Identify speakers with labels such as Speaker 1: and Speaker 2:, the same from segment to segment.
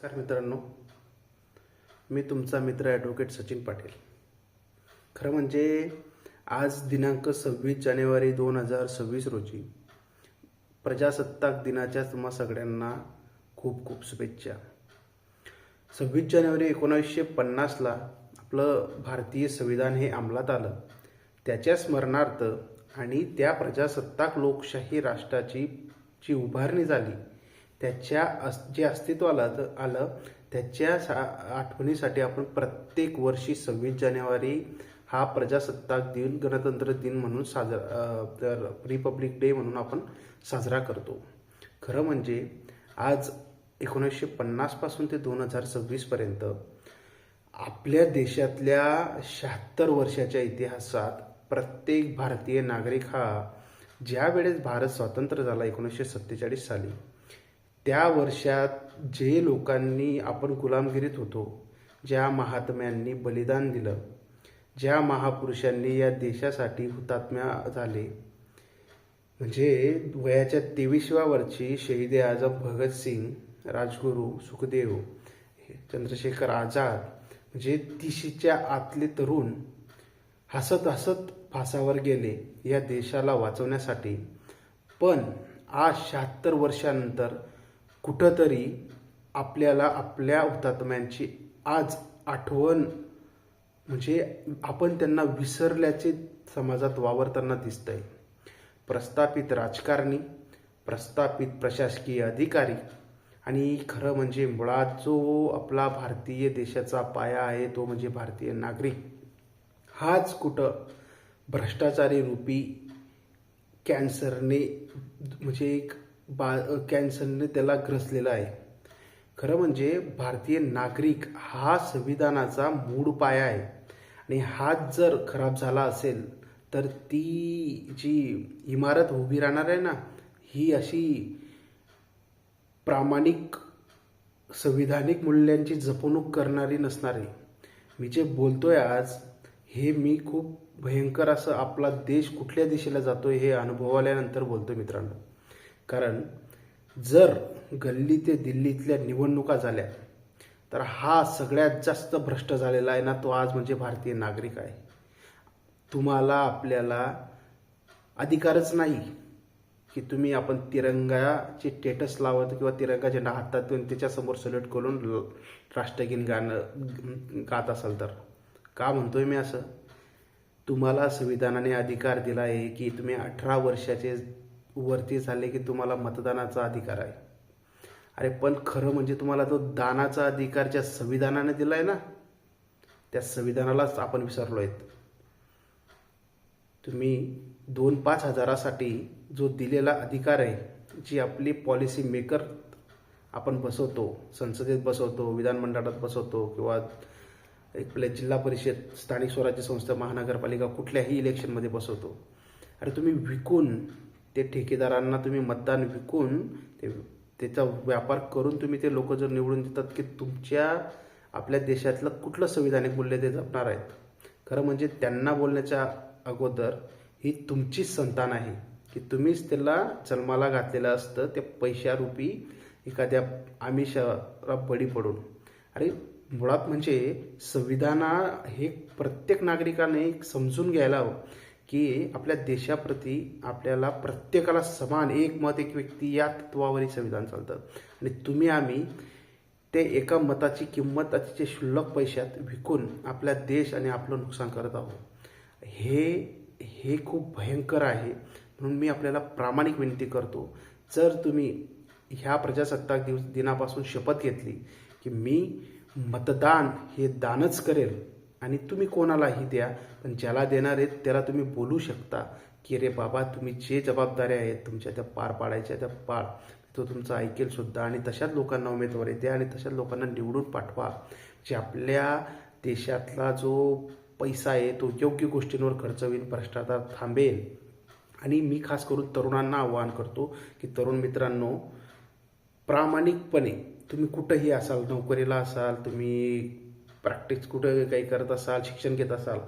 Speaker 1: नमस्कार मित्रांनो, मी तुमचा मित्र ॲडव्होकेट सचिन पाटील. खरं म्हणजे आज दिनांक 26 जानेवारी 2026 रोजी प्रजासत्ताक दिनाच्या तुम्हा सगळ्यांना खूप खूप शुभेच्छा. 26 जानेवारी 1950ला आपलं भारतीय संविधान हे अंमलात आलं. त्याच्या स्मरणार्थ आणि त्या प्रजासत्ताक लोकशाही राष्ट्राची जी उभारणी झाली त्याच्या जे अस्तित्वाला आलं त्याच्या आठवणीसाठी आपण प्रत्येक वर्षी 26 जानेवारी हा प्रजासत्ताक दिन, गणतंत्र दिन म्हणून रिपब्लिक डे म्हणून आपण साजरा करतो. खरं म्हणजे आज 1950 पासून ते 2026पर्यंत आपल्या देशातल्या 76 वर्षाच्या इतिहासात प्रत्येक भारतीय नागरिक हा ज्या वेळेस भारत स्वतंत्र झाला 1947 साली, त्या वर्षात जे लोकांनी आपण गुलामगिरीत होतो, ज्या महात्म्यांनी बलिदान दिलं, ज्या महापुरुषांनी या देशासाठी हुतात्म्य झाले, म्हणजे वयाच्या 23व्या वर्षी शहीद आझम भगतसिंग, राजगुरू, सुखदेव, चंद्रशेखर आझाद, म्हणजे 30च्या आतले तरुण हसत हसत फासावर गेले या देशाला वाचवण्यासाठी. पण आज 76 वर्षानंतर कुठंतरी आपल्याला आपल्या हुतात्म्यांची आज आठवण, म्हणजे आपण त्यांना विसरल्याचे समाजात वावरताना दिसतंय. प्रस्थापित राजकारणी, प्रस्थापित प्रशासकीय अधिकारी आणि खरं म्हणजे मुळात जो आपला भारतीय देशाचा पाया आहे तो म्हणजे भारतीय नागरिक, हाच कुठं भ्रष्टाचारी रूपी कॅन्सरने, म्हणजे कॅन्सरने त्याला ग्रसलेला आहे. खरं म्हणजे भारतीय नागरिक हा संविधानाचा मूळ पाया आहे आणि हाच जर खराब झाला असेल तर ती जी इमारत उभी राहणार आहे ना, ही अशी प्रामाणिक संविधानिक मूल्यांची जपणूक करणारी नसणार आहे. मी जे बोलतोय आज हे मी खूप भयंकर असं आपला देश कुठल्या दिशेला जातोय हे अनुभवल्यानंतर बोलतोय मित्रांनो. कारण जर गल्ली ते दिल्लीतल्या निवडणुका झाल्या तर हा सगळ्यात जास्त भ्रष्ट झालेला आहे ना, तो आज म्हणजे भारतीय नागरिक आहे. तुम्हाला आपल्याला अधिकारच नाही की तुम्ही आपण तिरंगाचे स्टेटस लावत किंवा तिरंगा झेंडा हातात घेऊन त्याच्यासमोर सल्यूट करून राष्ट्रगीत गाणं गात असाल तर. का म्हणतोय मी असं? तुम्हाला संविधानाने अधिकार दिला आहे की तुम्ही 18 वर्षाचे वरती झाले की तुम्हाला मतदानाचा अधिकार आहे. अरे पण खरं म्हणजे तुम्हाला तो दानाचा अधिकार ज्या संविधानाने दिला आहे ना, त्या संविधानालाच आपण विसरलो आहेत. तुम्ही 2-5 हजारासाठी जो दिलेला अधिकार आहे, जी आपली पॉलिसी मेकर आपण बसवतो, संसदेत बसवतो, विधानमंडळात बसवतो किंवा आपल्या जिल्हा परिषद, स्थानिक स्वराज्य संस्था, महानगरपालिका कुठल्याही इलेक्शनमध्ये बसवतो. अरे तुम्ही विकून ते ठेकेदारांना, तुम्ही मतदान विकून त्याचा व्यापार करून तुम्ही ते लोक जर निवडून देतात की तुमच्या आपल्या देशातलं कुठलं संविधानिक मूल्य ते जपणार आहेत. खरं म्हणजे त्यांना बोलण्याच्या अगोदर ही तुमचीच संतान आहे की तुम्हीच त्याला जन्माला घातलेलं असतं त्या पैशारूपी एखाद्या आमिषाला बळी पडून. अरे मुळात म्हणजे संविधान हे प्रत्येक नागरिकाने समजून घ्यायला हवं की आपल्या देशाप्रती आपल्याला प्रत्येकाला समान, एक मत एक व्यक्ती या तत्वावरही संविधान चालतं आणि तुम्ही आम्ही ते एका मताची किंमत अतिशय क्षुल्लक पैशात विकून आपला देश आणि आपलं नुकसान करत आहोत. हे खूप भयंकर आहे. म्हणून मी आपल्याला प्रामाणिक विनंती करतो, जर तुम्ही ह्या प्रजासत्ताक दिनापासून शपथ घेतली की मी मतदान हे दानच करेल आणि तुम्ही कोणालाही द्या, पण ज्याला देणार आहेत त्याला तुम्ही बोलू शकता की रे बाबा, तुम्ही जे जबाबदाऱ्या आहेत तुमच्या त्या पार पाडायच्या त्या पार, तो तुमचं ऐकेल सुद्धा आणि तशाच लोकांना उमेदवारी द्या आणि तशाच लोकांना निवडून पाठवा जे आपल्या देशातला जो पैसा आहे तो योग्य गोष्टींवर खर्च होईल, भ्रष्टाचार थांबेल. आणि मी खास करून तरुणांना आवाहन करतो की तरुण मित्रांनो, प्रामाणिकपणे तुम्ही कुठंही असाल, नोकरीला असाल, तुम्ही प्रॅक्टिस कुठं काही करत असाल, शिक्षण घेत असाल,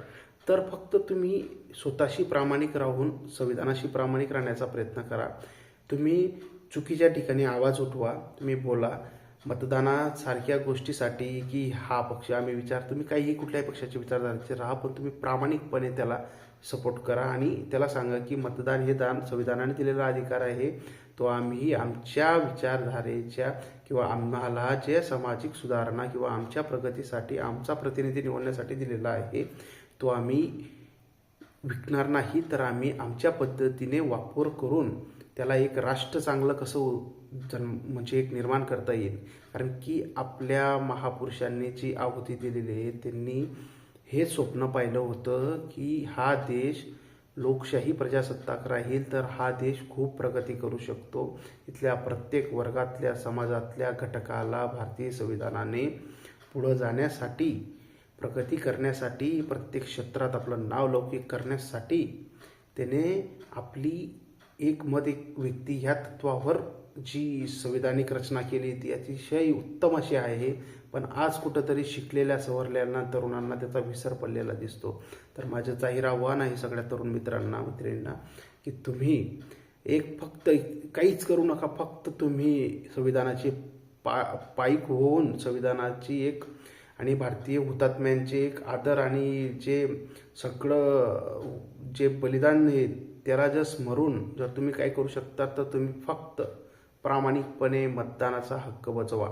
Speaker 1: तर फक्त तुम्ही स्वतःशी प्रामाणिक राहून संविधानाशी प्रामाणिक राहण्याचा प्रयत्न करा. तुम्ही चुकीच्या ठिकाणी आवाज उठवा, तुम्ही बोला, मतदानासारख्या गोष्टीसाठी की हा पक्ष आम्ही तुम्ही काहीही कुठल्याही पक्षाचे विचारधाराचे राहा, पण तुम्ही प्रामाणिकपणे त्याला सपोर्ट करा आणि त्याला सांगा की मतदान हे संविधानाने दिलेला अधिकार आहे, तो आम्ही आमच्या विचारधारेच्या किंवा आम्हाला जे सामाजिक सुधारणा किंवा आमच्या प्रगतीसाठी आमचा प्रतिनिधी निवडण्यासाठी दिलेला आहे, तो आम्ही विकणार नाही, तर आम्ही आमच्या पद्धतीने वापर करून त्याला एक राष्ट्र चांगलं कसं म्हणजे एक निर्माण करता येईल. कारण की आपल्या महापुरुषांनी जी आहुती दिलेली आहे, त्यांनी हे स्वप्न पाहिलं होतं की हा देश लोकशाही प्रजासत्ताक राहील तर हा देश खूप प्रगती करू शकतो. इथल्या प्रत्येक वर्गातल्या समाजातल्या घटकाला भारतीय संविधानाने पुढं जाण्यासाठी, प्रगती करण्यासाठी, प्रत्येक क्षेत्रात आपलं नाव लौकिक करण्यासाठी त्याने आपली एक व्यक्ती ह्या तत्वावर जी संविधानिक रचना केली ती अतिशय उत्तम अशी आहे. पण आज कुठंतरी शिकलेल्या सवरलेल्या तरुणांना त्याचा विसर पडलेला दिसतो. तर माझं जाहीर आव्हान आहे सगळ्या तरुण मित्रांना, मैत्रिणींना की तुम्ही फक्त काहीच करू नका, फक्त तुम्ही संविधानाचे पाईक होऊन संविधानाची आणि भारतीय हुतात्म्यांचे आदर आणि जे सगळं जे बलिदान आहे त्याला जर स्मरून जर तुम्ही काय करू शकता, तर तुम्ही फक्त प्रामाणिकपणे मतदानाचा हक्क बजवा.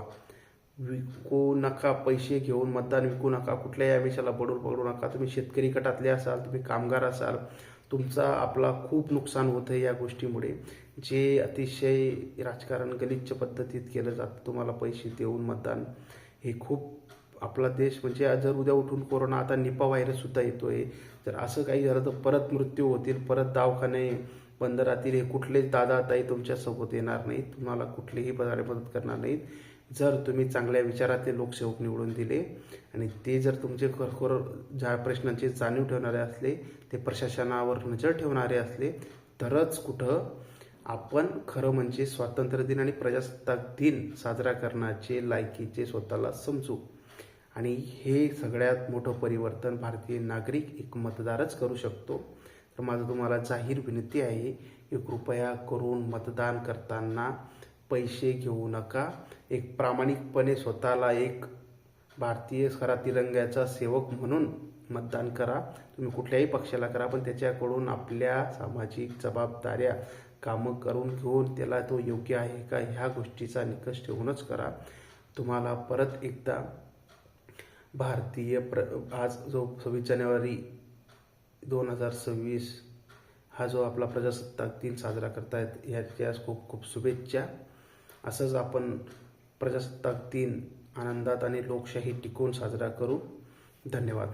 Speaker 1: विकू नका, पैसे घेऊन मतदान विकू नका, कुठल्याही आमिषाला बडून पकडू नका. तुम्ही शेतकरी गटातले असाल, तुम्ही कामगार असाल, आपला खूप नुकसान होतं या गोष्टीमुळे. जे अतिशय राजकारण गलिच्छ पद्धतीत केलं जातं, तुम्हाला पैसे देऊन मतदान, हे खूप आपला देश म्हणजे जर उद्या उठून कोरोना, आता निपा व्हायरससुद्धा येतो आहे, जर असं काही झालं तर परत मृत्यू होतील, परत दवाखाने बंद राहतील. हे कुठलेच दादा ताई तुमच्यासोबत येणार नाहीत, तुम्हाला कुठलीही मदत करणार नाहीत. जर तुम्ही चांगल्या विचारातले लोकसेवक निवडून दिले आणि ते जर तुमचे खरोखर ज्या प्रश्नांची जाणीव ठेवणारे असले, ते प्रशासनावर नजर ठेवणारे असले, तरच कुठं आपण खरं म्हणजे स्वातंत्र्य दिन आणि प्रजासत्ताक दिन साजरा करण्याचे लायकीचे स्वतःला समजू. आणि हे सगळ्यात मोठं परिवर्तन भारतीय नागरिक एक मतदारच करू शकतो. तर माझं तुम्हाला जाहीर विनंती आहे की कृपया करून मतदान करताना पैसे घेऊ नका. एक प्रामाणिकपणे स्वतःला एक भारतीय खरा तिरंग्याचा सेवक म्हणून मतदान करा. तुम्ही कुठल्याही पक्षाला करा, पण त्याच्याकडून आपल्या सामाजिक जबाबदाऱ्या कामं करून घेऊन त्याला तो योग्य आहे का ह्या गोष्टीचा निकष ठेवूनच करा. तुम्हाला परत एकदा आज जो 26 जानेवारी 2026 हा जो आपला प्रजासत्ताक दिन साजरा करतायत ह्याच्या खूप खूप शुभेच्छा. असंच आपण प्रजासत्ताक दिन आनंदात आणि लोकशाही टिकवून साजरा करू. धन्यवाद.